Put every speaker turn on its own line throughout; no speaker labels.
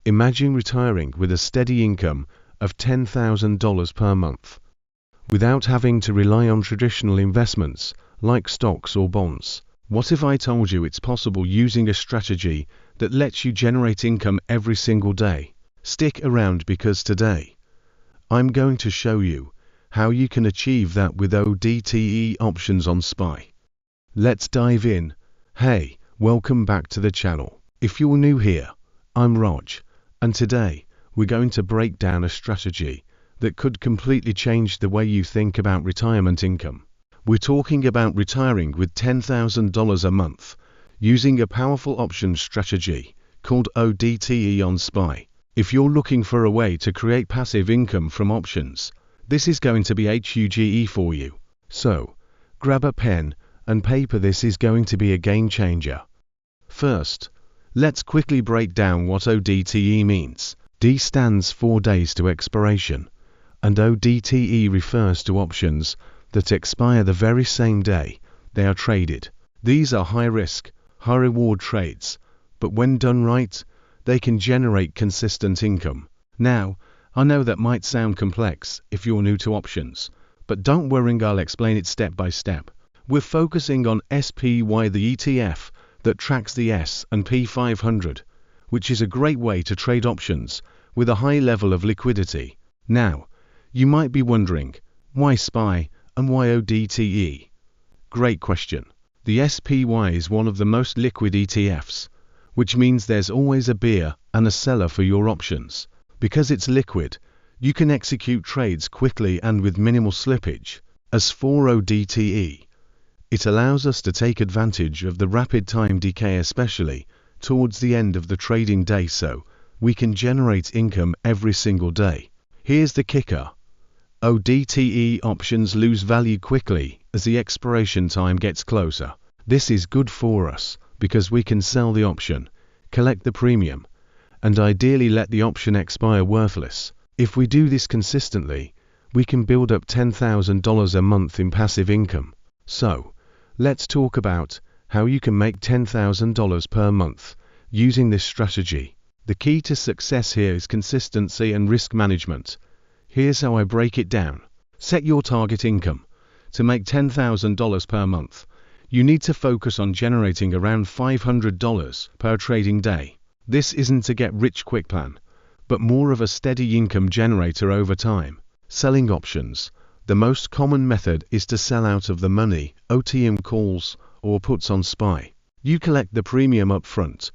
Imagine retiring with a steady income of $10,000 per month, without having to rely on traditional investments like stocks or bonds. What if I told you it's possible using a strategy that lets you generate income every single day? Stick around, because today I'm going to show you how you can achieve that with ODTE options on SPY. Let's dive in. Hey, welcome back to the channel. If you're new here, I'm Raj, and today we're going to break down a strategy that could completely change the way you think about retirement income. We're talking about retiring with $10,000 a month using a powerful options strategy called ODTE on SPY. If you're looking for a way to create passive income from options, this is going to be HUGE for you. So, grab a pen and paper. This is going to be a game changer. First, let's quickly break down what ODTE means. D stands for days to expiration, and ODTE refers to options that expire the very same day they are traded. These are high-risk, high-reward trades, but when done right, they can generate consistent income. Now, I know that might sound complex if you're new to options, but don't worry, I'll explain it step by step. We're focusing on SPY, the ETF that tracks the S&P 500, which is a great way to trade options with a high level of liquidity. Now, you might be wondering, why SPY and why ODTE? Great question. The SPY is one of the most liquid ETFs, which means there's always a buyer and a seller for your options. Because it's liquid, you can execute trades quickly and with minimal slippage. As for ODTE, it allows us to take advantage of the rapid time decay, especially towards the end of the trading day, so we can generate income every single day. Here's the kicker. ODTE options lose value quickly as the expiration time gets closer. This is good for us because we can sell the option, collect the premium, and ideally let the option expire worthless. If we do this consistently, we can build up $10,000 a month in passive income. So, let's talk about how you can make $10,000 per month using this strategy. The key to success here is consistency and risk management. Here's how I break it down. Set your target income. To make $10,000 per month, you need to focus on generating around $500 per trading day. This isn't a get-rich-quick plan, but more of a steady income generator over time. Selling options. The most common method is to sell out of the money, OTM calls, or puts on SPY. You collect the premium up front,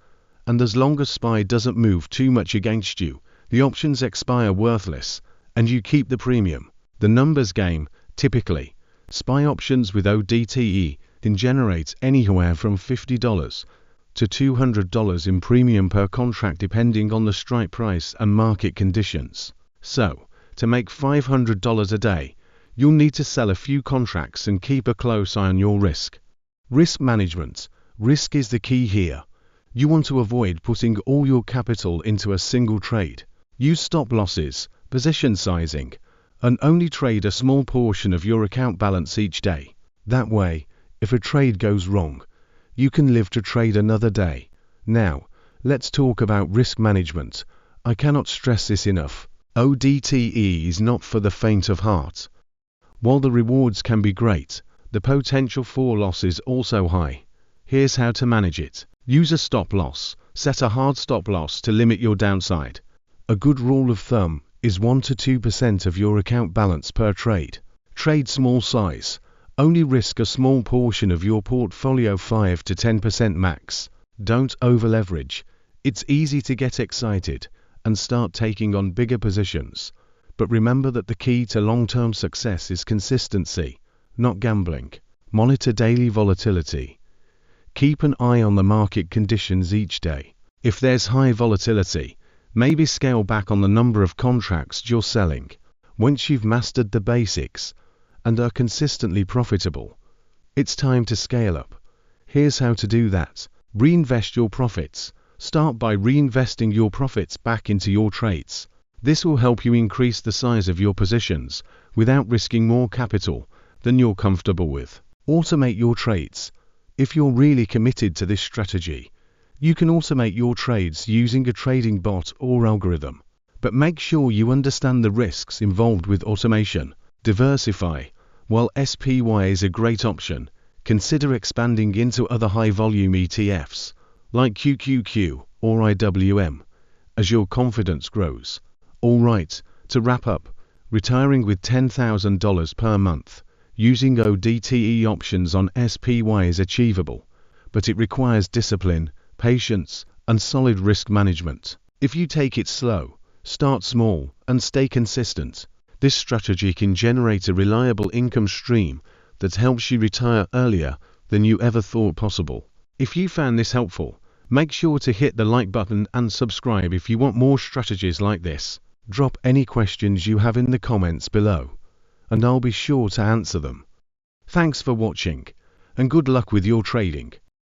and as long as SPY doesn't move too much against you, the options expire worthless, and you keep the premium. The numbers game. Typically, SPY options with ODTE can generate anywhere from $50 to $200 in premium per contract depending on the strike price and market conditions. So, to make $500 a day, you'll need to sell a few contracts and keep a close eye on your risk. Risk management. Risk is the key here. You want to avoid putting all your capital into a single trade. Use stop losses, position sizing, and only trade a small portion of your account balance each day. That way, if a trade goes wrong, you can live to trade another day. Now, let's talk about risk management. I cannot stress this enough. ODTE is not for the faint of heart. While the rewards can be great, the potential for loss is also high. Here's how to manage it. Use a stop loss. Set a hard stop loss to limit your downside. A good rule of thumb is 1 to 2% of your account balance per trade. Trade small size. Only risk a small portion of your portfolio, 5 to 10% max. Don't over-leverage. It's easy to get excited and start taking on bigger positions. But remember that the key to long-term success is consistency, not gambling. Monitor daily volatility. Keep an eye on the market conditions each day. If there's high volatility, maybe scale back on the number of contracts you're selling. Once you've mastered the basics and are consistently profitable, it's time to scale up. Here's how to do that. Reinvest your profits. Start by reinvesting your profits back into your trades. This will help you increase the size of your positions without risking more capital than you're comfortable with. Automate your trades. If you're really committed to this strategy, You can automate your trades using a trading bot or algorithm. But make sure you understand the risks involved with automation. Diversify. While SPY is a great option, consider expanding into other high-volume ETFs, like QQQ or IWM, as your confidence grows. Alright, to wrap up, retiring with $10,000 per month using ODTE options on SPY is achievable, but it requires discipline, patience, and solid risk management. If you take it slow, start small, and stay consistent, this strategy can generate a reliable income stream that helps you retire earlier than you ever thought possible. If you found this helpful, make sure to hit the like button and subscribe if you want more strategies like this. Drop any questions you have in the comments below, and I'll be sure to answer them. Thanks for watching, and good luck with your trading.